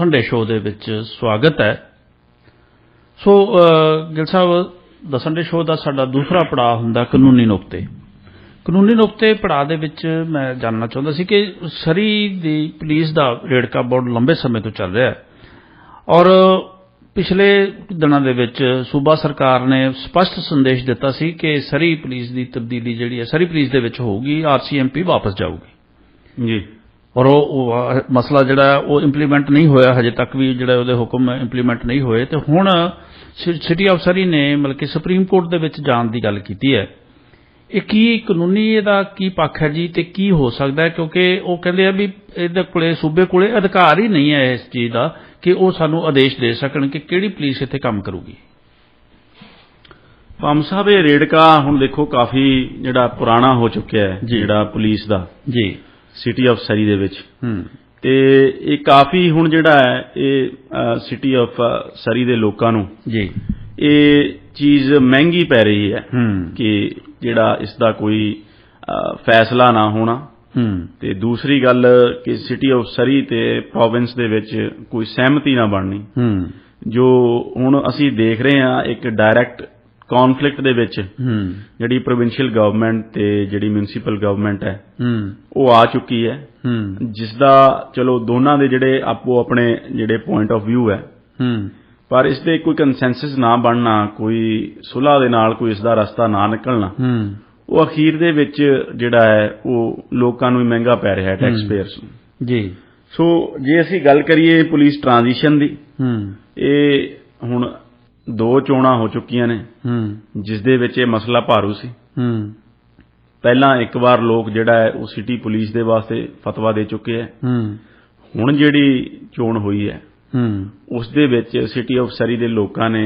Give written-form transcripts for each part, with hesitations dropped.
Sunday show दे विच स्वागत है। सो गिल साहब, द संडे शो का साडा दूसरा पड़ाव हुंदा कानूनी नुकते। कानूनी नुकते पड़ाव दे विच मैं जानना चाहुंदा सी कि सरी दी पुलिस दा रेड़का बहुत लंबे समय तो चल रहा है और पिछले दिनों दे विच सूबा सरकार ने स्पष्ट संदेश दिता सी कि सरी पुलिस की तब्दीली जिहड़ी है सरी पुलिस दे विच होगी, RCMP वापस जाऊगी जी। और वो मसला जिहड़ा वो इंप्लीमेंट नहीं होया, हजे तक भी जिहड़ा उहदे हुक्म इंप्लीमेंट नहीं होए ते हुण सिटी ऑफ सरी ने मतलब कि सुप्रीम कोर्ट दे विच जाण दी गल कीती है। ये की कानूनी इहदा की पक्ष है जी ते की हो सकदा है, क्योंकि वो कहंदे आ भी इहदे कोले सूबे कोले अधिकार ही नहीं है इस चीज़ दा कि वो सानू आदेश दे सकण कि किहड़ी पुलिस इत्थे काम करूगी। पाम साहब, ये रेड़का हुण देखो काफ़ी जिहड़ा पुराना हो चुकिया है जिहड़ा पुलिस दा जी सिटी ऑफ सरी दे विच ते ये काफ़ी हुण जिहड़ा है ये सिटी ऑफ सरी दे लोकां नूं जी ये चीज़ महंगी पै रही है कि जिहड़ा इसदा कोई फैसला ना होना ते दूसरी गल कि सिटी ऑफ सरी ते प्रोविंस दे विच कोई सहमति ना बननी जो हुण असीं देख रहे हैं एक डायरैक्ट कॉन्फ्लिक्ट दे विच जिहड़ी प्रोविंशियल गवर्नमेंट ते जिहड़ी म्यूनसिपल गवर्नमेंट है वो आ चुकी है, जिसदा चलो दोनों दे जिहड़े आपो अपने जिहड़े पॉइंट ऑफ व्यू है पर इस दे कोई कंसेंसस ना बनना, कोई सुलह दे नाल कोई इसदा रस्ता ना निकलना वो अखीर दे विच जिहड़ा है वो लोकां नूं महंगा पै रहा है, टैक्स पेयर्स नूं जी। सो जे असीं गल करिए पुलिस ट्रांजिशन दी, ये हुण दो चोणां हो चुकियां ने जिस दे विच ये मसला भारू सी। पहला एक बार लोग जिहड़ा है वो सिटी पुलिस दे वास्ते फतवा दे चुके हैं, हुण जिहड़ी चोण होई है उस दे विच सिटी ऑफ सरी दे लोकां ने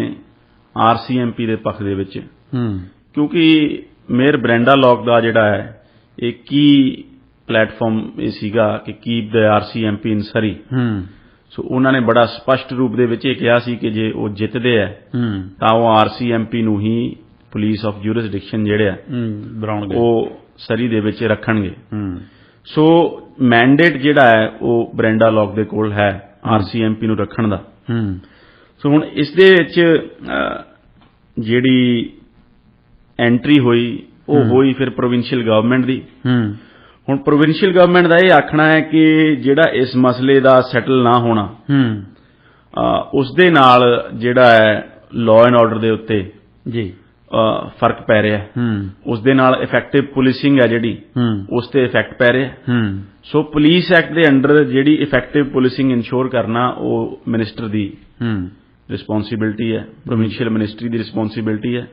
RCMP दे पक्ष दे विच, क्योंकि मेयर ब्रेंडा लॉक दा जिहड़ा है एक की प्लेटफॉर्म ये सीगा कि कीप द RCMP इन सरी। सो उन्होंने बड़ा स्पष्ट रूप दे विच कहा सी कि जे वो जितदे है तां वो RCMP नूं ही पुलिस ऑफ ज्यूरिसडिक्शन जिहड़े है वो सरी दे विच रखणगे। सो मैंडेट जिहड़ा है वो ब्रेंडा लॉक दे कोल है RCMP नूं रखण दा। सो हुण इस दे विच जिहड़ी एंट्री हुई वो हुई फिर प्रोविंशियल गवर्नमेंट दी। हुण प्रोविंशियल गवर्नमेंट का यह आखना है कि जिहड़ा इस मसले का सैटल ना होना उस दे नाल जिहड़ा है लॉ एंड ऑर्डर दे उत्ते जी फर्क पै रहा है, उस दे नाल इफेक्टिव पुलिसिंग है जिहड़ी उस ते इफेक्ट पै रहा है। सो पुलिस एक्ट दे अंडर जिहड़ी इफेक्टिव पुलिसिंग इंश्योर करना वो मिनिस्टर दी रिस्पोंसिबिलिटी है, प्रोविंशियल मिनिस्ट्री दी रिस्पोंसिबिलिटी है।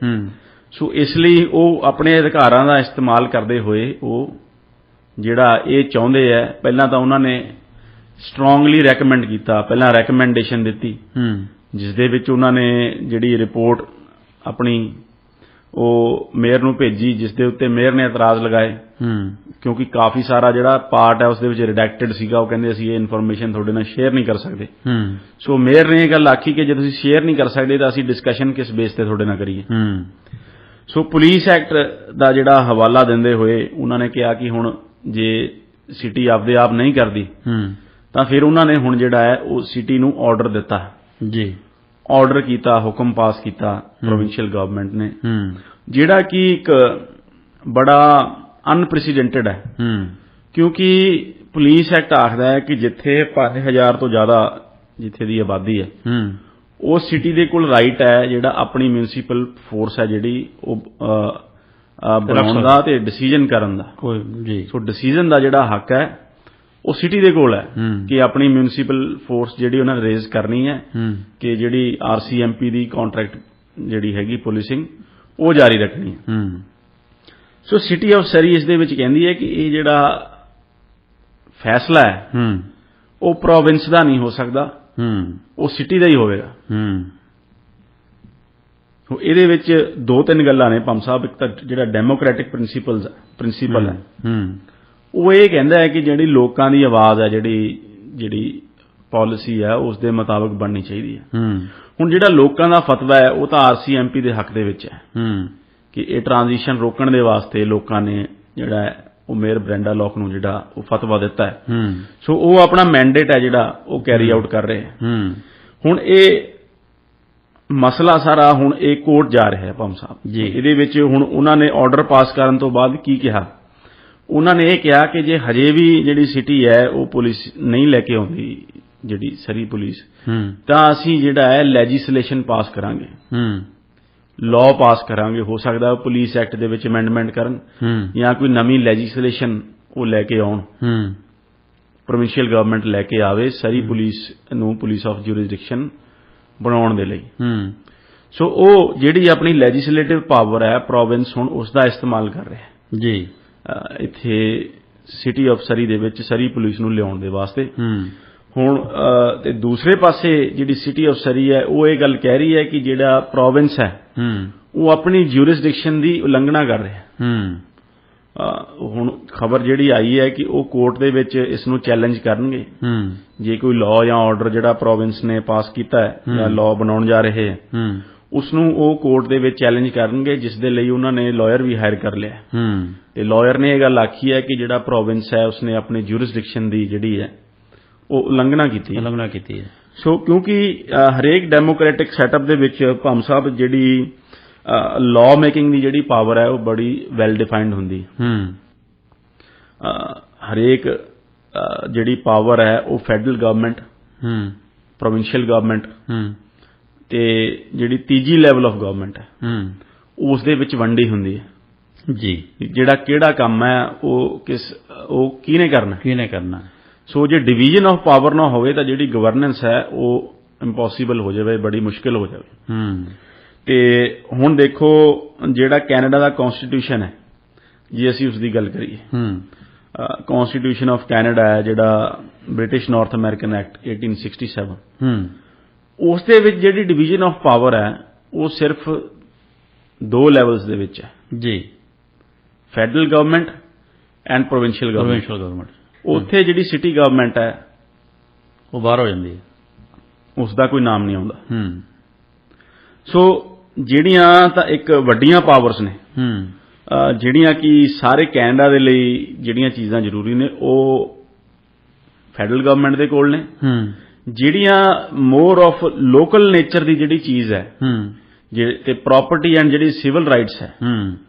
सो इसलिए वो अपने अधिकारां दा इस्तेमाल करते हुए वो जिहड़ा ये चाहुंदे है, पहलां तां उन्हां ने स्ट्रोंगली रैकमेंड कीता, पहलां रैकमेंडेशन दित्ती जिस दे विच उन्हां ने जिहड़ी रिपोर्ट अपनी वो मेयर नूं भेजी, जिस दे उत्ते मेयर ने एतराज़ लगाए क्योंकि काफ़ी सारा जिहड़ा पार्ट है उस दे विच रिडैक्टेड सीगा। वो कहंदे असीं ये इन्फॉर्मेशन तुहाडे नाल शेयर नहीं कर सकदे। सो मेयर ने ये गल आखी कि जे तुसीं शेयर नहीं कर सकदे तां असीं डिस्कशन किस बेस ते तुहाडे नाल करिए। सो पुलिस एक्ट दा जिहड़ा हवाला दिंदे होए उन्होंने कहा कि हुण जे सिटी आपदे आप नहीं करदी तां फिर उन्होंने हुण जिहड़ा है वो सिटी नूं ऑर्डर दिता जी, ऑर्डर कीता, हुक्म पास कीता प्रोविंशियल गवर्नमेंट ने, जिहड़ा कि एक बड़ा अनप्रेसिडेंटेड है क्योंकि पुलिस एक्ट आखदा है कि जिथे 5000 तो ज़्यादा जिथे दी आबादी है उस सिटी दे कोल राइट है जिहड़ा अपनी म्यूनसिपल फोर्स है जिहड़ी बनाउण दा ते डिसीजन करन दा जी। सो डिसीजन दा जिहड़ा हक है वो सिटी दे कोल है कि अपनी म्यूनसिपल फोर्स जिहड़ी उन्हां ने रेज करनी है कि जिहड़ी RCMP दी कॉन्ट्रैक्ट जिहड़ी हैगी पुलिसिंग वो जारी रखनी है। सो सिटी ऑफ सरी इस दे विच कहंदी है कि ये जिहड़ा फैसला है वो प्रोविंस दा नहीं हो सकदा, वो सिटी दा ही होवेगा। ਇਹਦੇ ਵਿੱਚ ਦੋ ਤਿੰਨ ਗੱਲਾਂ ਨੇ ਪੰਮ ਸਾਹਿਬ। ਇੱਕ ਤਾਂ ਜਿਹੜਾ ਡੈਮੋਕ੍ਰੈਟਿਕ ਪ੍ਰਿੰਸੀਪਲ ਹੈ ਉਹ ਇਹ ਕਹਿੰਦਾ ਹੈ ਕਿ ਜਿਹੜੀ ਲੋਕਾਂ ਦੀ ਆਵਾਜ਼ ਹੈ ਜਿਹੜੀ ਪਾਲਿਸੀ ਹੈ ਉਸ ਦੇ ਮੁਤਾਬਕ ਬਣਨੀ ਚਾਹੀਦੀ ਹੈ। ਹੁਣ ਜਿਹੜਾ ਲੋਕਾਂ ਦਾ ਫਤਵਾ ਹੈ ਉਹ ਤਾਂ RCMP ਦੇ ਹੱਕ ਦੇ ਵਿੱਚ ਹੈ ਕਿ ਇਹ ਟ੍ਰਾਂਜੀਸ਼ਨ ਰੋਕਣ ਦੇ ਵਾਸਤੇ ਲੋਕਾਂ ਨੇ ਜਿਹੜਾ ਉਹ ਮੇਅਰ ਬ੍ਰੈਂਡਾ ਲੌਕ ਨੂੰ ਜਿਹੜਾ ਉਹ ਫਤਵਾ ਦਿੱਤਾ ਹੈ। ਸੋ ਉਹ ਆਪਣਾ ਮੈਂਡੇਟ ਹੈ ਜਿਹੜਾ ਉਹ ਕੈਰੀ ਆਊਟ ਕਰ ਰਹੇ ਹੈ। ਹੁਣ ਇਹ ਮਸਲਾ ਸਾਰਾ ਹੁਣ ਇਹ ਕੋਰਟ ਜਾ ਰਿਹਾ ਹੈ ਭੰਮ ਸਾਹਿਬ ਜੀ। ਇਹਦੇ ਵਿੱਚ ਹੁਣ ਉਹਨਾਂ ਨੇ ਆਰਡਰ ਪਾਸ ਕਰਨ ਤੋਂ ਬਾਅਦ ਕੀ ਕਿਹਾ, ਉਹਨਾਂ ਨੇ ਇਹ ਕਿਹਾ ਕਿ ਜੇ ਹਜੇ ਵੀ ਜਿਹੜੀ ਸਿਟੀ ਹੈ ਉਹ ਪੁਲਿਸ ਨਹੀਂ ਲੈ ਕੇ ਆਉਂਦੀ, ਜਿਹੜੀ ਸਰੀ ਪੁਲਿਸ, ਤਾਂ ਅਸੀਂ ਜਿਹੜਾ ਹੈ ਲੈਜਿਸਲੇਸ਼ਨ ਪਾਸ ਕਰਾਂਗੇ, ਲਾਅ ਪਾਸ ਕਰਾਂਗੇ। ਹੋ ਸਕਦਾ ਪੁਲਿਸ ਐਕਟ ਦੇ ਵਿੱਚ ਅਮੈਂਡਮੈਂਟ ਕਰਨ ਜਾਂ ਕੋਈ ਨਵੀਂ ਲੈਜਿਸਲੇਸ਼ਨ ਉਹ ਲੈ ਕੇ ਆਉਣ, ਪ੍ਰੋਵਿੰਸ਼ੀਅਲ ਗਵਰਨਮੈਂਟ ਲੈ ਕੇ ਆਵੇ ਸਰੀ ਪੁਲਿਸ ਨੂੰ ਪੁਲਿਸ ਆਫ ਜੂਰਿਸਡਿਕਸ਼ਨ ਬਣਾਉਣ ਦੇ ਲਈ। ਸੋ ਉਹ ਜਿਹੜੀ ਆਪਣੀ ਲੈਜਿਸਲੇਟਿਵ ਪਾਵਰ ਹੈ ਪ੍ਰੋਵਿੰਸ ਹੁਣ ਉਸ ਦਾ ਇਸਤੇਮਾਲ ਕਰ ਰਿਹਾ ਜੀ ਇੱਥੇ ਸਿਟੀ ਆਫ ਸਰੀ ਦੇ ਵਿੱਚ ਸਰੀ ਪੁਲਿਸ ਨੂੰ ਲਿਆਉਣ ਦੇ ਵਾਸਤੇ। ਹੁਣ ਤੇ ਦੂਸਰੇ ਪਾਸੇ ਜਿਹੜੀ ਸਿਟੀ ਆਫ ਸਰੀ ਹੈ ਉਹ ਇਹ ਗੱਲ ਕਹਿ ਰਹੀ ਹੈ ਕਿ ਜਿਹੜਾ ਪ੍ਰੋਵਿੰਸ ਹੈ ਉਹ ਆਪਣੀ ਜੂਰਿਸਡਿਕਸ਼ਨ ਦੀ ਉਲੰਘਣਾ ਕਰ ਰਿਹਾ। ਹੁਣ ਖਬਰ ਜਿਹੜੀ ਆਈ ਹੈ ਕਿ ਉਹ ਕੋਰਟ ਦੇ ਵਿੱਚ ਇਸ ਨੂੰ ਚੈਲੰਜ ਕਰਨਗੇ। ਜੇ ਕੋਈ ਲਾਅ ਜਾਂ ਆਰਡਰ ਜਿਹੜਾ ਪ੍ਰੋਵਿੰਸ ਨੇ ਪਾਸ ਕੀਤਾ ਹੈ ਜਾਂ ਲਾਅ ਬਣਾਉਣ ਜਾ ਰਹੇ ਹੈ ਉਸ ਨੂੰ ਉਹ ਕੋਰਟ ਦੇ ਵਿੱਚ ਚੈਲੰਜ ਕਰਨਗੇ, ਜਿਸ ਦੇ ਲਈ ਉਹਨਾਂ ਨੇ ਲਾਇਰ ਵੀ ਹਾਇਰ ਕਰ ਲਿਆ। ਤੇ ਲਾਇਰ ਨੇ ਇਹ ਗੱਲ ਆਖੀ ਹੈ ਕਿ ਜਿਹੜਾ ਪ੍ਰੋਵਿੰਸ ਹੈ ਉਸਨੇ ਆਪਣੀ ਜੂਰਿਸਡਿਕਸ਼ਨ ਦੀ ਜਿਹੜੀ ਹੈ ਉਹ ਉਲੰਘਣਾ ਕੀਤੀ ਹੈ। ਸੋ ਕਿਉਂਕਿ ਹਰੇਕ ਡੈਮੋਕ੍ਰੈਟਿਕ ਸੈਟਅਪ ਦੇ ਵਿੱਚ ਭੰਮ ਸਾਹਿਬ ਜਿਹੜੀ ਲਾਅ ਮੇਕਿੰਗ ਦੀ ਜਿਹੜੀ ਪਾਵਰ ਹੈ ਉਹ ਬੜੀ ਵੈਲ ਡਿਫਾਈਨਡ ਹੁੰਦੀ। ਹਰੇਕ ਜਿਹੜੀ ਪਾਵਰ ਹੈ ਉਹ ਫੈਡਰਲ ਗਵਰਨਮੈਂਟ, ਪ੍ਰੋਵਿੰਸ਼ੀਅਲ ਗਵਰਨਮੈਂਟ ਤੇ ਜਿਹੜੀ ਤੀਜੀ ਲੈਵਲ ਆਫ ਗਵਰਨਮੈਂਟ ਹੈ ਉਸ ਦੇ ਵਿੱਚ ਵੰਡੀ ਹੁੰਦੀ ਹੈ ਜੀ। ਜਿਹੜਾ ਕਿਹੜਾ ਕੰਮ ਹੈ ਉਹ ਕਿਹਨੇ ਕਰਨਾ। ਸੋ ਜੇ ਡਿਵੀਜ਼ਨ ਆਫ ਪਾਵਰ ਨਾ ਹੋਵੇ ਤਾਂ ਜਿਹੜੀ ਗਵਰਨੈਂਸ ਹੈ ਉਹ ਇੰਪੋਸੀਬਲ ਹੋ ਜਾਵੇ, ਬੜੀ ਮੁਸ਼ਕਿਲ ਹੋ ਜਾਵੇ। ਤੇ ਹੁਣ ਦੇਖੋ ਜਿਹੜਾ ਕੈਨੇਡਾ ਦਾ ਕਨਸਟੀਟਿਊਸ਼ਨ ਹੈ, ਜੇ ਅਸੀਂ ਉਸ ਦੀ ਗੱਲ ਕਰੀਏ, ਕਨਸਟੀਟਿਊਸ਼ਨ ਆਫ ਕੈਨੇਡਾ ਹੈ ਜਿਹੜਾ ਬ੍ਰਿਟਿਸ਼ ਨਾਰਥ ਅਮਰੀਕਨ ਐਕਟ 1867, ਉਸ ਦੇ ਵਿੱਚ ਜਿਹੜੀ ਡਿਵੀਜ਼ਨ ਆਫ ਪਾਵਰ ਹੈ ਉਹ ਸਿਰਫ 2 ਲੈਵਲਸ ਦੇ ਵਿੱਚ ਹੈ ਜੀ, federal government and provincial government. ਉੱਥੇ ਜਿਹੜੀ ਸਿਟੀ ਗਵਰਨਮੈਂਟ ਹੈ ਉਹ ਬਾਹਰ ਹੋ ਜਾਂਦੀ ਹੈ, ਉਸ ਦਾ ਕੋਈ ਨਾਮ ਨਹੀਂ ਆਉਂਦਾ। ਸੋ ਜਿਹੜੀਆਂ ਤਾਂ ਇੱਕ ਵੱਡੀਆਂ ਪਾਵਰਸ ਨੇ ਜਿਹੜੀਆਂ ਕਿ ਸਾਰੇ ਕੈਨੇਡਾ ਦੇ ਲਈ ਜਿਹੜੀਆਂ ਚੀਜ਼ਾਂ ਜ਼ਰੂਰੀ ਨੇ ਉਹ ਫੈਡਰਲ ਗਵਰਨਮੈਂਟ ਦੇ ਕੋਲ ਨੇ। ਜਿਹੜੀਆਂ ਮੋਰ ਆਫ ਲੋਕਲ ਨੇਚਰ ਦੀ ਜਿਹੜੀ ਚੀਜ਼ ਹੈ ਤੇ ਪ੍ਰਾਪਰਟੀ ਐਂਡ ਜਿਹੜੀ ਸਿਵਲ ਰਾਈਟਸ ਹੈ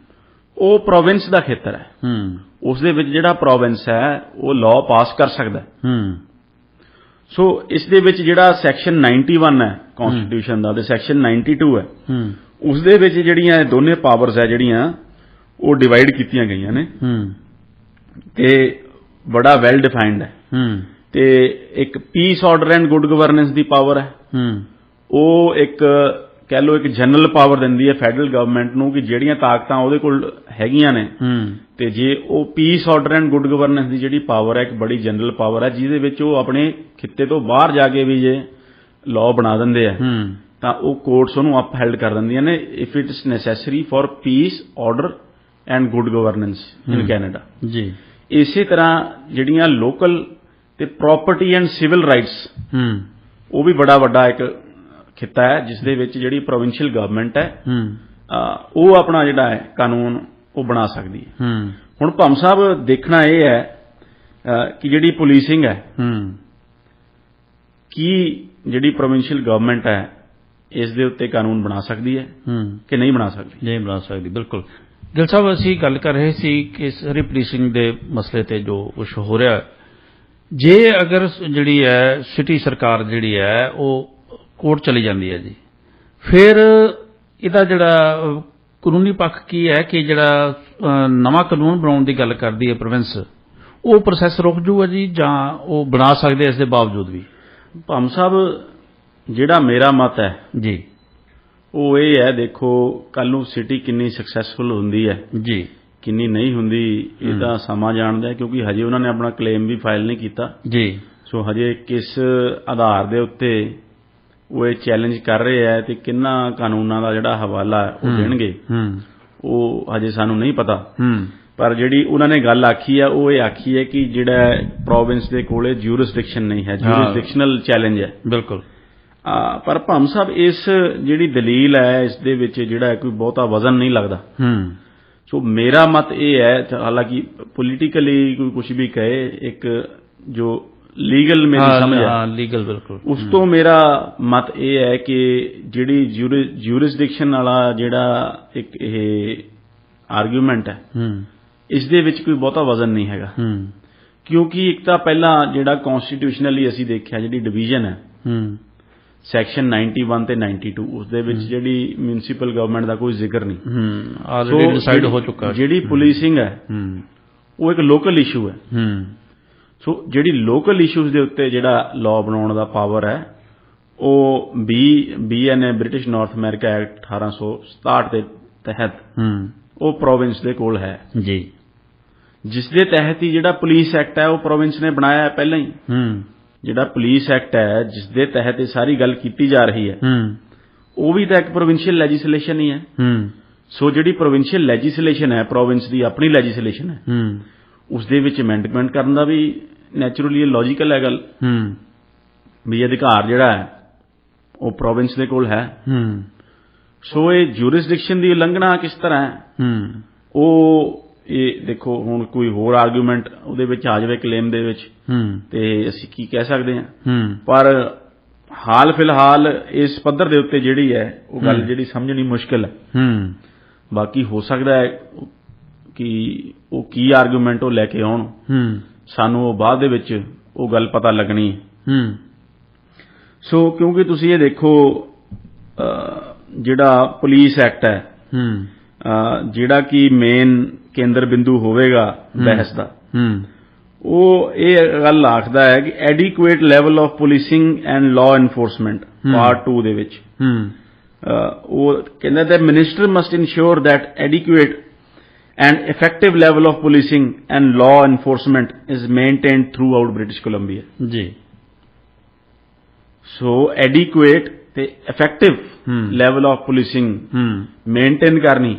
ਉਹ ਪ੍ਰੋਵਿੰਸ ਦਾ ਖੇਤਰ ਹੈ। ਉਸ ਦੇ ਵਿੱਚ ਜਿਹੜਾ ਪ੍ਰੋਵਿੰਸ ਹੈ ਉਹ ਲਾਅ ਪਾਸ ਕਰ ਸਕਦਾ ਹੈ। ਸੋ ਇਸ ਦੇ ਵਿੱਚ ਜਿਹੜਾ ਸੈਕਸ਼ਨ 91 ਹੈ ਕਨਸਟੀਟਿਊਸ਼ਨ ਦਾ ਤੇ ਸੈਕਸ਼ਨ 92 ਹੈ ਉਸ ਦੇ ਵਿੱਚ ਜਿਹੜੀਆਂ ਦੋਨੇ ਪਾਵਰਸ ਹੈ ਜਿਹੜੀਆਂ ਉਹ ਡਿਵਾਈਡ ਕੀਤੀਆਂ ਗਈਆਂ ਨੇ ਤੇ ਬੜਾ ਵੈਲ ਡਿਫਾਈਨਡ ਹੈ। ਤੇ ਇੱਕ piece order and good governance the power ਹੈ ਉਹ ਇੱਕ ਕਹਿ ਲਓ ਇੱਕ ਜਨਰਲ ਪਾਵਰ ਦਿੰਦੀ ਹੈ ਫੈਡਰਲ ਗਵਰਨਮੈਂਟ ਨੂੰ ਕਿ ਜਿਹੜੀਆਂ ਤਾਕਤਾਂ ਉਹਦੇ ਕੋਲ ਹੈਗੀਆਂ ਨੇ ਤੇ ਜੇ ਉਹ piece order and good governance ਦੀ ਜਿਹੜੀ ਪਾਵਰ ਹੈ ਇੱਕ ਬੜੀ ਜਨਰਲ ਪਾਵਰ ਹੈ ਜਿਹਦੇ ਵਿੱਚ ਉਹ ਆਪਣੇ ਖਿੱਤੇ ਤੋਂ ਬਾਹਰ ਜਾ ਕੇ ਵੀ ਜੇ ਲਾਅ ਬਣਾ ਦਿੰਦੇ ਆ ਤਾਂ ਉਹ ਕੋਰਟਸ ਉਹਨੂੰ ਅਪਹੈਲਡ ਕਰ ਦਿੰਦੀਆਂ ਨੇ if it is necessary for piece order and good governance in Canada ਜੀ। ਇਸੇ ਤਰ੍ਹਾਂ ਜਿਹੜੀਆਂ ਲੋਕਲ ਤੇ ਪ੍ਰਾਪਰਟੀ ਐਂਡ ਸਿਵਲ ਰਾਈਟਸ ਉਹ ਵੀ ਬੜਾ ਵੱਡਾ ਇੱਕ ਖਿੱਤਾ ਹੈ ਜਿਸ ਦੇ ਵਿੱਚ ਜਿਹੜੀ ਪ੍ਰੋਵਿੰਸ਼ੀਅਲ ਗਵਰਨਮੈਂਟ ਹੈ ਉਹ ਆਪਣਾ ਜਿਹੜਾ ਹੈ ਕਾਨੂੰਨ ਉਹ ਬਣਾ ਸਕਦੀ ਹੈ। ਹੁਣ ਭੰਮ ਸਾਹਿਬ ਦੇਖਣਾ ਇਹ ਹੈ ਕਿ ਜਿਹੜੀ ਪੁਲਿਸਿੰਗ ਹੈ ਕੀ ਜਿਹੜੀ ਪ੍ਰੋਵਿੰਸ਼ੀਅਲ ਗਵਰਨਮੈਂਟ ਹੈ ਇਸ ਦੇ ਉੱਤੇ ਕਾਨੂੰਨ ਬਣਾ ਸਕਦੀ ਹੈ ਕਿ ਨਹੀਂ ਬਣਾ ਸਕਦੀ। ਨਹੀਂ ਬਣਾ ਸਕਦੀ, ਬਿਲਕੁਲ। ਗਿੱਲ ਸਾਹਿਬ ਅਸੀਂ ਗੱਲ ਕਰ ਰਹੇ ਸੀ ਕਿ ਸਰੀ ਪੁਲਿਸਿੰਗ ਦੇ ਮਸਲੇ ਤੇ ਜੋ ਕੁਝ ਹੋ ਰਿਹਾ, ਜੇ ਅਗਰ ਜਿਹੜੀ ਹੈ ਸਿਟੀ ਸਰਕਾਰ ਜਿਹੜੀ ਹੈ ਉਹ ਕੋਰਟ ਚਲੀ ਜਾਂਦੀ ਹੈ ਜੀ, ਫਿਰ ਇਹਦਾ ਜਿਹੜਾ ਕਾਨੂੰਨੀ ਪੱਖ ਕੀ ਹੈ ਕਿ ਜਿਹੜਾ ਨਵਾਂ ਕਾਨੂੰਨ ਬਣਾਉਣ ਦੀ ਗੱਲ ਕਰਦੀ ਹੈ ਪ੍ਰੋਵਿੰਸ, ਉਹ ਪ੍ਰੋਸੈਸ ਰੁਕ ਜੂਗਾ ਜੀ ਜਾਂ ਉਹ ਬਣਾ ਸਕਦੇ ਇਸ ਦੇ ਬਾਵਜੂਦ ਵੀ। ਭੰਮ ਸਾਹਿਬ ਜਿਹੜਾ ਮੇਰਾ ਮਤ ਹੈ ਜੀ ਉਹ ਇਹ ਹੈ, ਦੇਖੋ ਕੱਲ ਨੂੰ ਸਿਟੀ ਕਿੰਨੀ ਸਕਸੈਸਫੁਲ ਹੁੰਦੀ ਹੈ ਜੀ ਕਿੰਨੀ ਨਹੀਂ ਹੁੰਦੀ ਇਹ ਤਾਂ ਸਮਾਂ ਜਾਣਦਾ ਹੈ ਕਿਉਂਕਿ ਹਜੇ ਉਹਨਾਂ ਨੇ ਆਪਣਾ ਕਲੇਮ ਵੀ ਫਾਈਲ ਨਹੀਂ ਕੀਤਾ ਜੀ। ਸੋ ਹਜੇ ਕਿਸ ਆਧਾਰ ਦੇ ਉੱਤੇ ਉਹ ਇਹ ਚੈਲੰਜ ਕਰ ਰਹੇ ਹੈ ਤੇ ਕਿੰਨਾ ਕਾਨੂੰਨਾਂ ਦਾ ਜਿਹੜਾ ਹਵਾਲਾ ਉਹ ਦੇਣਗੇ ਉਹ ਹਜੇ ਸਾਨੂੰ ਨਹੀਂ ਪਤਾ। ਪਰ ਜਿਹੜੀ ਉਹਨਾਂ ਨੇ ਗੱਲ ਆਖੀ ਹੈ ਉਹ ਇਹ ਆਖੀ ਹੈ ਕਿ ਜਿਹੜਾ ਪ੍ਰੋਵਿੰਸ ਦੇ ਕੋਲੇ ਜੂਰਿਸਡਿਕਸ਼ਨ ਨਹੀਂ ਹੈ, ਜੂਰਿਸਡਿਕਸ਼ਨਲ ਚੈਲੰਜ ਹੈ। ਬਿਲਕੁਲ। ਪਰ ਭੰਮ ਸਾਹਿਬ ਇਸ ਜਿਹੜੀ ਦਲੀਲ ਹੈ ਇਸ ਦੇ ਵਿੱਚ ਜਿਹੜਾ ਕੋਈ ਬਹੁਤਾ ਵਜ਼ਨ ਨਹੀਂ ਲੱਗਦਾ। ਸੋ ਮੇਰਾ ਮਤ ਇਹ ਹੈ, ਹਾਲਾਂਕਿ ਪੋਲੀਟੀਕਲੀ ਕੋਈ ਕੁਝ ਵੀ ਕਹੇ, ਇੱਕ ਜੋ ਲੀਗਲ ਮੇਰੀ ਸਮਝ ਹੈ, ਲੀਗਲ ਬਿਲਕੁਲ, ਉਸ ਤੋਂ ਮੇਰਾ ਮਤ ਇਹ ਹੈ ਕਿ ਜਿਹੜੀ ਜਿਊਰਿਸਡਿਕਸ਼ਨ ਵਾਲਾ ਜਿਹੜਾ ਇੱਕ ਇਹ ਆਰਗੂਮੈਂਟ ਹੈ, ਇਸ ਦੇ ਵਿੱਚ ਕੋਈ ਬਹੁਤਾ ਵਜ਼ਨ ਨਹੀਂ ਹੈਗਾ। ਕਿਉਂਕਿ ਇੱਕ ਤਾਂ ਪਹਿਲਾਂ ਜਿਹੜਾ ਕਨਸਟੀਟਿਊਸ਼ਨਲੀ ਅਸੀਂ ਦੇਖਿਆ ਜਿਹੜੀ ਡਿਵੀਜ਼ਨ ਹੈ ਸੈਕਸ਼ਨ 91 ਤੇ 92, ਉਸ ਦੇ ਵਿੱਚ ਜਿਹੜੀ ਮਿਊਨਿਸਪਲ ਗਵਰਨਮੈਂਟ ਦਾ ਕੋਈ ਜ਼ਿਕਰ ਨਹੀਂ, ਆਲਰੇਡੀ ਡਿਸਾਈਡ ਹੋ ਚੁੱਕਾ। ਜਿਹੜੀ ਪੁਲਿਸਿੰਗ ਹੈ ਉਹ ਇੱਕ ਲੋਕਲ ਇਸ਼ੂ ਹੈ। ਸੋ ਜਿਹੜੀ ਲੋਕਲ ਇਸ਼ੂਜ਼ ਦੇ ਉੱਤੇ ਜਿਹੜਾ ਲਾਅ ਬਣਾਉਣ ਦਾ ਪਾਵਰ ਹੈ ਉਹ BNA British north America act 1867 ਦੇ ਤਹਿਤ ਉਹ ਪ੍ਰੋਵਿੰਸ ਦੇ ਕੋਲ ਹੈ ਜੀ, ਜਿਸ ਦੇ ਤਹਿਤ ਹੀ ਜਿਹੜਾ ਪੁਲਿਸ ਐਕਟ ਹੈ ਉਹ ਪ੍ਰੋਵਿੰਸ ਨੇ ਬਣਾਇਆ ਹੈ ਪਹਿਲਾਂ ਹੀ। ਜਿਹੜਾ ਪੁਲਿਸ ਐਕਟ ਹੈ ਜਿਸ ਦੇ ਤਹਿਤ ਇਹ ਸਾਰੀ ਗੱਲ ਕੀਤੀ ਜਾ ਰਹੀ ਹੈ ਉਹ ਵੀ ਤਾਂ ਇੱਕ ਪ੍ਰੋਵਿੰਸ਼ੀਅਲ ਲੈਜਿਸਲੇਸ਼ਨ ਹੀ ਹੈ। ਸੋ ਜਿਹੜੀ ਪ੍ਰੋਵਿੰਸ਼ੀਅਲ ਲੈਜਿਸਲੇਸ਼ਨ ਹੈ, ਪ੍ਰੋਵਿੰਸ ਦੀ ਆਪਣੀ ਲੈਜਿਸਲੇਸ਼ਨ ਹੈ, ਉਸ ਦੇ ਵਿੱਚ ਅਮੈਂਡਮੈਂਟ ਕਰਨ ਦਾ ਵੀ ਨੈਚੁਰਲੀ ਇਹ ਲੌਜੀਕਲ ਹੈ ਗੱਲ ਵੀ ਅਧਿਕਾਰ ਜਿਹੜਾ ਹੈ ਉਹ ਪ੍ਰੋਵਿੰਸ ਦੇ ਕੋਲ ਹੈ। ਸੋ ਇਹ ਜੂਰਿਸਡਿਕਸ਼ਨ ਦੀ ਉਲੰਘਣਾ ਕਿਸ ਤਰ੍ਹਾਂ ਹੈ ਉਹ ਇਹ ਦੇਖੋ, ਹੁਣ ਕੋਈ ਹੋਰ ਆਰਗੂਮੈਂਟ ਉਹਦੇ ਵਿੱਚ ਆ ਜਾਵੇ ਕਲੇਮ ਦੇ ਵਿੱਚ ਤੇ ਅਸੀਂ ਕੀ ਕਹਿ ਸਕਦੇ ਹਾਂ, ਪਰ ਹਾਲ ਫਿਲਹਾਲ ਇਸ ਪੱਧਰ ਦੇ ਉੱਤੇ ਜਿਹੜੀ ਹੈ ਉਹ ਗੱਲ ਜਿਹੜੀ ਸਮਝਣੀ ਮੁਸ਼ਕਿਲ ਹੈ। ਬਾਕੀ ਹੋ ਸਕਦਾ ਹੈ ਕਿ ਉਹ ਕੀ ਆਰਗੂਮੈਂਟ ਉਹ ਲੈ ਕੇ ਆਉਣ, ਸਾਨੂੰ ਉਹ ਬਾਅਦ ਦੇ ਵਿੱਚ ਉਹ ਗੱਲ ਪਤਾ ਲੱਗਣੀ ਹੈ। ਸੋ ਕਿਉਂਕਿ ਤੁਸੀਂ ਇਹ ਦੇਖੋ ਜਿਹੜਾ ਪੁਲਿਸ ਐਕਟ ਹੈ ਜਿਹੜਾ ਕਿ ਮੇਨ ਕੇਂਦਰ ਬਿੰਦੂ ਹੋਵੇਗਾ ਬਹਿਸ ਦਾ, ਉਹ ਇਹ ਗੱਲ ਆਖਦਾ ਹੈ ਕਿ adequate level of policing and law enforcement part 2 ਦੇ ਵਿੱਚ ਉਹ ਕਹਿੰਦਾ that minister must ensure that adequate and effective level of policing and law enforcement is maintained throughout British Columbia. ਜੀ। So adequate ਤੇ effective level of policing maintain ਕਰਨੀ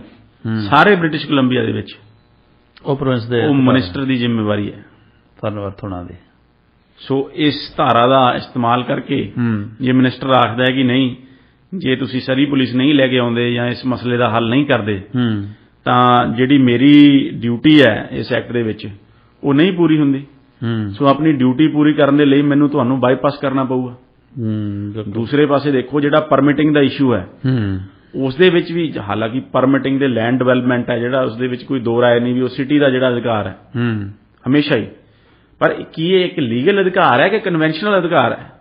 ਸਾਰੇ British Columbia ਦੇ ਵਿੱਚ ਉਹ ਪ੍ਰੋਵਿੰਸ ਦੇ ਉਹ ਮਿਨਿਸਟਰ ਦੀ ਜ਼ਿੰਮੇਵਾਰੀ ਹੈ। ਧੰਨਵਾਦ ਥੋੜਾ ਦੇ। ਸੋ ਇਸ ਧਾਰਾ ਦਾ ਇਸਤੇਮਾਲ ਕਰਕੇ ਜੇ ਮਿਨਿਸਟਰ ਆਖਦਾ ਹੈ ਕਿ ਨਹੀਂ, ਜੇ ਤੁਸੀਂ ਸਰੀ ਪੁਲਿਸ ਨਹੀਂ ਲੈ ਕੇ ਆਉਂਦੇ ਜਾਂ ਇਸ ਮਸਲੇ ਦਾ ਹੱਲ ਨਹੀਂ ਕਰਦੇ ਤਾਂ ਜਿਹੜੀ ਮੇਰੀ ਡਿਊਟੀ ਹੈ ਇਸ ਐਕਟ ਦੇ ਵਿੱਚ ਉਹ ਨਹੀਂ ਪੂਰੀ ਹੁੰਦੀ। ਸੋ ਆਪਣੀ ਡਿਊਟੀ ਪੂਰੀ ਕਰਨ ਦੇ ਲਈ ਮੈਨੂੰ ਤੁਹਾਨੂੰ ਬਾਈਪਾਸ ਕਰਨਾ ਪਊਗਾ। ਦੂਸਰੇ ਪਾਸੇ ਦੇਖੋ ਜਿਹੜਾ ਪਰਮਿਟਿੰਗ ਦਾ ਇਸ਼ੂ ਹੈ ਉਸ ਦੇ ਵਿੱਚ ਵੀ, ਹਾਲਾਂਕਿ ਪਰਮਿਟਿੰਗ ਦੇ ਲੈਂਡ ਡਿਵੈਲਪਮੈਂਟ ਹੈ ਜਿਹੜਾ, ਉਸ ਦੇ ਵਿੱਚ ਕੋਈ ਦੋ ਰਾਏ ਨਹੀਂ ਵੀ ਉਹ ਸਿਟੀ ਦਾ ਜਿਹੜਾ ਅਧਿਕਾਰ ਹੈ ਹਮੇਸ਼ਾ ਹੀ, ਪਰ ਕੀ ਇਹ ਇੱਕ ਲੀਗਲ ਅਧਿਕਾਰ ਹੈ ਕਿ ਕਨਵੈਨਸ਼ਨਲ ਅਧਿਕਾਰ ਹੈ?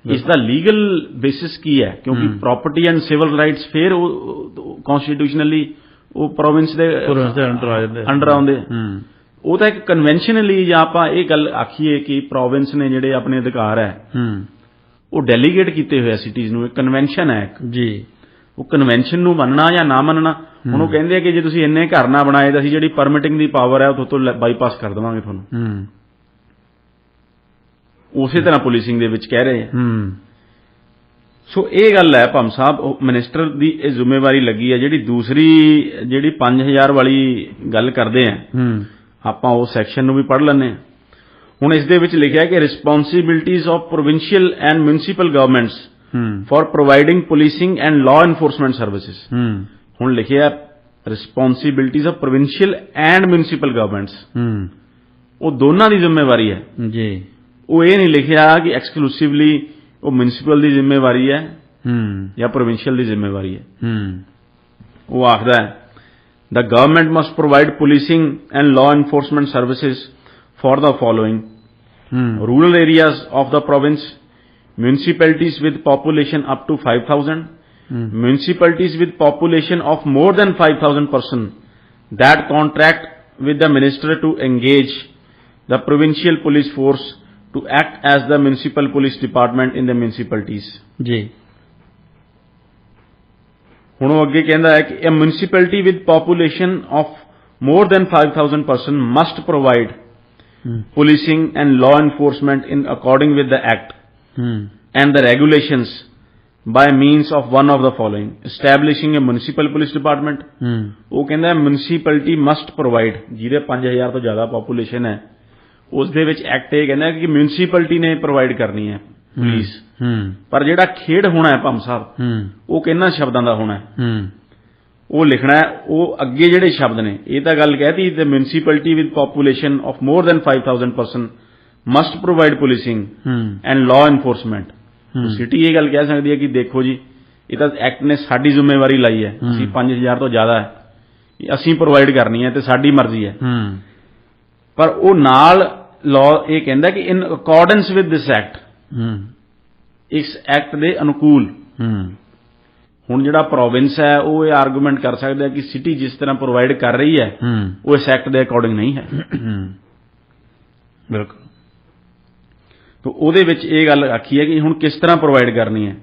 ਇਸ ਦਾ ਲੀਗਲ ਬੇਸਿਸ ਕੀ ਹੈ? ਕਿਉਂਕਿ ਪ੍ਰਾਪਰਟੀ ਐਂਡ ਸਿਵਲ ਰਾਈਟਸ ਫਿਰ ਉਹ ਕਨਸਟੀਟਿਊਸ਼ਨਲੀ ਉਹ ਪ੍ਰੋਵਿੰਸ ਦੇ ਅੰਡਰ ਆਉਂਦੇ। ਉਹ ਤਾਂ ਇੱਕ ਕਨਵੈਨਸ਼ਨਲੀ, ਜਾਂ ਆਪਾਂ ਇਹ ਗੱਲ ਆਖੀਏ ਕਿ ਪ੍ਰੋਵਿੰਸ ਨੇ ਜਿਹੜੇ ਆਪਣੇ ਅਧਿਕਾਰ ਹੈ ਉਹ ਡੈਲੀਗੇਟ ਕੀਤੇ ਹੋਏ ਸਿਟੀਜ਼ ਨੂੰ, ਇੱਕ ਕਨਵੈਨਸ਼ਨ ਹੈ ਜੀ। ਉਹ ਕਨਵੈਨਸ਼ਨ ਨੂੰ ਮੰਨਣਾ ਜਾਂ ਨਾ ਮੰਨਣਾ, ਹੁਣ ਉਹ ਕਹਿੰਦੇ ਆ ਕਿ ਜੇ ਤੁਸੀਂ ਇੰਨੇ ਘਰ ਨਾ ਬਣਾਏ ਤਾਂ ਅਸੀਂ ਜਿਹੜੀ ਪਰਮਿਟਿੰਗ ਦੀ ਪਾਵਰ ਹੈ ਉਹ ਤੋਂ ਬਾਈਪਾਸ ਕਰ ਦੇਵਾਂਗੇ ਤੁਹਾਨੂੰ। ਉਸੇ ਤਰ੍ਹਾਂ ਪੁਲਿਸਿੰਗ ਦੇ ਵਿੱਚ ਕਹਿ ਰਹੇ ਆ। ਸੋ ਇਹ ਗੱਲ ਹੈ ਭੰਮ ਸਾਹਿਬ, ਮਿਨਿਸਟਰ ਦੀ ਇਹ ਜ਼ਿੰਮੇਵਾਰੀ ਲੱਗੀ ਹੈ। ਜਿਹੜੀ ਦੂਸਰੀ ਜਿਹੜੀ 5000 ਵਾਲੀ ਗੱਲ ਕਰਦੇ ਆ, ਆਪਾਂ ਉਹ ਸੈਕਸ਼ਨ ਨੂੰ ਵੀ ਪੜ੍ਹ ਲੈਂਦੇ ਹਾਂ। ਹੁਣ ਇਸ ਦੇ ਵਿੱਚ ਲਿਖਿਆ ਕਿ responsibilities of provincial and municipal governments for providing policing and law enforcement services. ਹੁਣ ਲਿਖਿਆ responsibilities of provincial and municipal governments, ਉਹ ਦੋਨਾਂ ਦੀ ਜ਼ਿੰਮੇਵਾਰੀ ਹੈ ਜੀ। ਉਹ ਇਹ ਨਹੀਂ ਲਿਖਿਆ ਕਿ ਐਕਸਕਲੂਸਿਵਲੀ ਉਹ ਮਿਊਨਿਸਪਲ ਦੀ ਜ਼ਿੰਮੇਵਾਰੀ ਹੈ ਜਾਂ ਪ੍ਰੋਵਿੰਸ਼ੀਅਲ ਦੀ ਜ਼ਿੰਮੇਵਾਰੀ ਹੈ। ਉਹ ਆਖਦਾ ਹੈ the government must provide policing and law enforcement services for the following: rural areas of the province, municipalities with population up to 5,000, municipalities with population of more than 5,000 persons that contract with the minister to engage the provincial police force to act as the municipal police department in the municipalities. जी। ਹੁਣ ਉਹ ਅੱਗੇ ਕਹਿੰਦਾ ਹੈ ਕਿ a municipality with population of more than 5,000 person must provide policing and law enforcement in according with the act and the regulations by means of one of the following: establishing a municipal police department. ਉਹ ਕਹਿੰਦਾ municipality must provide, ਜਿਹਦੇ 5000 ਤੋਂ ਜ਼ਿਆਦਾ population ਹੈ ਉਸ ਦੇ ਵਿੱਚ act ਇਹ ਕਹਿੰਦਾ ਕਿ municipality ਨੇ ਪ੍ਰੋਵਾਈਡ ਕਰਨੀ ਹੈ ਪੁਲਿਸ। ਪਰ ਜਿਹੜਾ ਖੇਡ ਹੋਣਾ ਹੈ ਭੰਮ ਸਾਹਿਬ ਉਹ ਕਿੰਨਾ ਸ਼ਬਦਾਂ ਦਾ ਹੋਣਾ ਹੈ? ਉਹ ਲਿਖਣਾ ਹੈ। ਉਹ ਅੱਗੇ ਜਿਹੜੇ ਸ਼ਬਦ ਨੇ, ਇਹ ਤਾਂ ਗੱਲ ਕਹਿਤੀ ਤੇ municipality with population of more than 5000 person must provide policing and law enforcement. City ਇਹ ਗੱਲ ਕਹਿ ਸਕਦੀ ਹੈ ਕਿ ਦੇਖੋ ਜੀ, ਇਹ ਤਾਂ ਐਕਟ ਨੇ ਸਾਡੀ ਜ਼ਿੰਮੇਵਾਰੀ ਲਾਈ ਹੈ, ਅਸੀਂ 5000 ਤੋਂ ਜ਼ਿਆਦਾ ਹੈ ਅਸੀਂ ਪ੍ਰੋਵਾਈਡ ਕਰਨੀ ਹੈ ਤੇ ਸਾਡੀ ਮਰਜ਼ੀ ਹੈ। ਪਰ ਉਹ ਨਾਲ ਲਾਅ ਇਹ ਕਹਿੰਦਾ ਕਿ ਇਨ ਅਕੋਰਡੈਂਸ ਵਿਦ ਦਿਸ ਐਕਟ, ਇਸ ਐਕਟ ਦੇ ਅਨੁਕੂਲ। ਹੁਣ ਜਿਹੜਾ ਪ੍ਰੋਵਿੰਸ ਹੈ ਉਹ ਇਹ ਆਰਗੂਮੈਂਟ ਕਰ ਸਕਦਾ ਕਿ ਸਿਟੀ ਜਿਸ ਤਰ੍ਹਾਂ ਪ੍ਰੋਵਾਈਡ ਕਰ ਰਹੀ ਹੈ ਉਹ ਇਸ ਐਕਟ ਦੇ ਅਕੋਰਡਿੰਗ ਨਹੀਂ ਹੈ। ਬਿਲਕੁਲ। ਤਾਂ ਉਹਦੇ ਵਿੱਚ ਇਹ ਗੱਲ ਆਖੀ ਹੈ ਕਿ ਹੁਣ ਕਿਸ ਤਰ੍ਹਾਂ ਪ੍ਰੋਵਾਈਡ ਕਰਨੀ ਹੈ।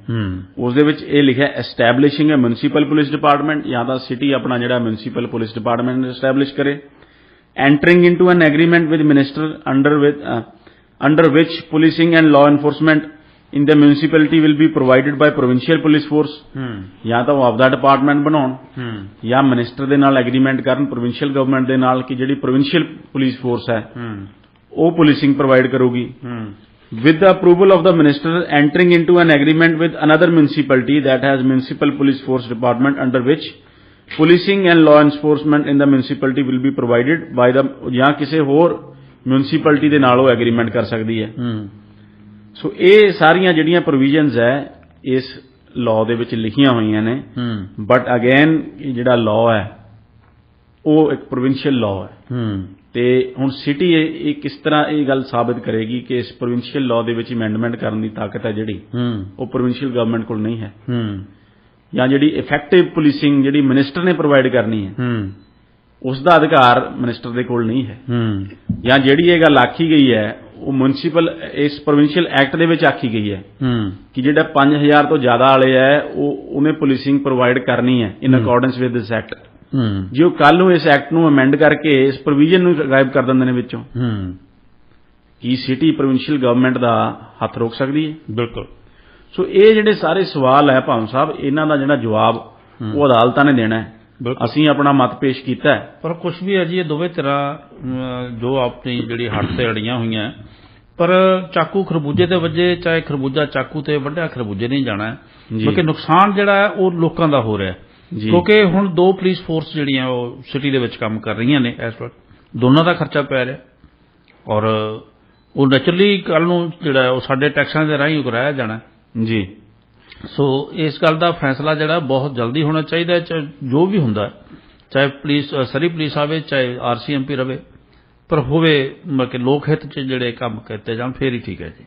ਉਸ ਦੇ ਵਿੱਚ ਇਹ ਲਿਖਿਆ ਐਸਟੈਬਲਿਸ਼ਿੰਗ ਅ ਮਿਊਨਿਸਪਲ ਪੁਲਿਸ ਡਿਪਾਰਟਮੈਂਟ, ਜਾਂ ਤਾਂ ਸਿਟੀ ਆਪਣਾ ਜਿਹੜਾ ਮਿਊਨਿਸਪਲ ਪੁਲਿਸ ਡਿਪਾਰਟਮੈਂਟ ਐਸਟੈਬਲਿਸ਼ ਕਰੇ। Entering into N agreement with minister under which policing and law enforcement in the municipality will be provided by provincial police force। ਜਾਂ ਤਾਂ ਉਹ ਆਪਦਾ ਡਿਪਾਰਟਮੈਂਟ ਬਣਾਉਣ ਜਾਂ ਮਿਨਿਸਟਰ ਦੇ ਨਾਲ ਐਗਰੀਮੈਂਟ ਕਰਨ, ਪ੍ਰੋਵਿੰਸ਼ੀਅਲ ਗਵਰਨਮੈਂਟ ਦੇ ਨਾਲ, ਕਿ ਜਿਹੜੀ ਪ੍ਰੋਵਿੰਸ਼ੀਅਲ ਪੁਲਿਸ ਫੋਰਸ ਹੈ ਉਹ ਪੁਲਿਸਿੰਗ ਪ੍ਰੋਵਾਈਡ ਕਰੂਗੀ। with the approval of the minister entering into an agreement with another municipality that has municipal police force department under which policing and law enforcement in the municipality will be provided by the, ਜਾਂ ਕਿਸੇ ਹੋਰ municipality ਦੇ ਨਾਲ ਉਹ agreement ਕਰ ਸਕਦੀ ਹੈ। ਸੋ ਇਹ ਸਾਰੀਆਂ ਜਿਹੜੀਆਂ ਪ੍ਰੋਵੀਜ਼ਨਸ ਹੈ ਇਸ ਲਾਅ ਦੇ ਵਿੱਚ ਲਿਖੀਆਂ ਹੋਈਆਂ ਨੇ। ਬਟ ਅਗੇਨ ਜਿਹੜਾ ਲਾਅ ਹੈ ਉਹ ਇੱਕ ਪ੍ਰੋਵਿੰਸ਼ੀਅਲ ਲਾਅ ਹੈ ਤੇ ਹੁਣ ਸਿਟੀ ਇਹ ਕਿਸ ਤਰ੍ਹਾਂ ਇਹ ਗੱਲ ਸਾਬਿਤ ਕਰੇਗੀ ਕਿ ਇਸ ਪ੍ਰੋਵਿੰਸ਼ੀਅਲ ਲਾਅ ਦੇ ਵਿੱਚ ਅਮੈਂਡਮੈਂਟ ਕਰਨ ਦੀ ਤਾਕਤ ਹੈ ਜਿਹੜੀ ਉਹ ਪ੍ਰੋਵਿੰਸ਼ੀਅਲ ਗਵਰਨਮੈਂਟ ਕੋਲ ਨਹੀਂ ਹੈ। ਜਾਂ ਜਿਹੜੀ ਇਫੈਕਟਿਵ ਪੁਲਿਸਿੰਗ ਜਿਹੜੀ ਮਿਨਿਸਟਰ ਨੇ ਪ੍ਰੋਵਾਈਡ ਕਰਨੀ ਹੈ ਉਸ ਦਾ ਅਧਿਕਾਰ ਮਿਨਿਸਟਰ ਦੇ ਕੋਲ ਨਹੀਂ ਹੈ। ਜਾਂ ਜਿਹੜੀ ਇਹ ਗੱਲ ਆਖੀ ਗਈ ਹੈ ਉਹ ਮਿਊਨਿਸਪਲ ਇਸ ਪ੍ਰੋਵਿੰਸ਼ੀਅਲ ਐਕਟ ਦੇ ਵਿੱਚ ਆਖੀ ਗਈ ਹੈ ਕਿ ਜਿਹੜਾ 5000 ਤੋਂ ਜ਼ਿਆਦਾ ਵਾਲੇ ਹੈ ਉਹਨੇ ਪੁਲਿਸਿੰਗ ਪ੍ਰੋਵਾਈਡ ਕਰਨੀ ਹੈ ਇਨ ਅਕੋਰਡੈਂਸ ਵਿਦ ਦਿਸ ਐਕਟ। ਜੇ ਉਹ ਕੱਲ ਨੂੰ ਇਸ ਐਕਟ ਨੂੰ ਅਮੈਂਡ ਕਰਕੇ ਇਸ ਪ੍ਰੋਵੀਜ਼ਨ ਨੂੰ ਗਾਇਬ ਕਰ ਦਿੰਦੇ ਨੇ ਵਿੱਚੋਂ, ਕੀ ਸਿਟੀ ਪ੍ਰੋਵਿੰਸ਼ੀਅਲ ਗਵਰਨਮੈਂਟ ਦਾ ਹੱਥ ਰੋਕ ਸਕਦੀ ਹੈ? ਬਿਲਕੁਲ। ਸੋ ਇਹ ਜਿਹੜੇ ਸਾਰੇ ਸਵਾਲ ਹੈ ਭਾਮ ਸਾਹਿਬ, ਇਹਨਾਂ ਦਾ ਜਿਹੜਾ ਜਵਾਬ ਉਹ ਅਦਾਲਤਾਂ ਨੇ ਦੇਣਾ ਹੈ। ਅਸੀਂ ਆਪਣਾ ਮਤ ਪੇਸ਼ ਕੀਤਾ ਹੈ, ਪਰ ਕੁਝ ਵੀ ਹੈ ਜੀ, ਇਹ ਦੋਵੇਂ ਤਰ੍ਹਾਂ ਜੋ ਆਪਣੀ ਜਿਹੜੀ ਹੱਟ ਤੇ ਅੜੀਆਂ ਹੋਈਆਂ, ਪਰ ਚਾਕੂ ਖਰਬੂਜੇ ਤੇ ਵੱਜੇ, ਚਾਹੇ ਖਰਬੂਜਾ ਚਾਕੂ ਤੇ ਵੱਢਿਆ, ਖਰਬੂਜੇ ਨਹੀਂ ਜਾਣਾ ਹੈ। ਕਿਉਂਕਿ ਨੁਕਸਾਨ ਜਿਹੜਾ ਹੈ ਉਹ ਲੋਕਾਂ ਦਾ ਹੋ ਰਿਹਾ, ਕਿਉਂਕਿ ਹੁਣ 2 ਪੁਲਿਸ ਫੋਰਸ ਜਿਹੜੀਆਂ ਉਹ ਸਿਟੀ ਦੇ ਵਿੱਚ ਕੰਮ ਕਰ ਰਹੀਆਂ ਨੇ ਇਸ ਵਕਤ, ਦੋਨਾਂ ਦਾ ਖਰਚਾ ਪੈ ਰਿਹਾ ਔਰ ਉਹ ਨੈਚੁਰਲੀ ਕੱਲ੍ਹ ਨੂੰ ਜਿਹੜਾ ਉਹ ਸਾਡੇ ਟੈਕਸਾਂ ਦੇ ਰਾਹੀਂ ਕਰਾਇਆ ਜਾਣਾ ਜੀ। ਸੋ ਇਸ ਗੱਲ ਦਾ ਫੈਸਲਾ ਜਿਹੜਾ ਬਹੁਤ ਜਲਦੀ ਹੋਣਾ ਚਾਹੀਦਾ, ਚਾਹੇ ਜੋ ਵੀ ਹੁੰਦਾ, ਚਾਹੇ ਪੁਲਿਸ ਸਰੀ ਪੁਲਿਸ ਆਵੇ, ਚਾਹੇ RCMP ਰਵੇ, ਪਰ ਹੋਵੇ ਕਿ ਲੋਕ ਹਿੱਤ 'ਚ ਜਿਹੜੇ ਕੰਮ ਕੀਤੇ ਜਾਣ, ਫੇਰ ਹੀ ਠੀਕ ਹੈ ਜੀ।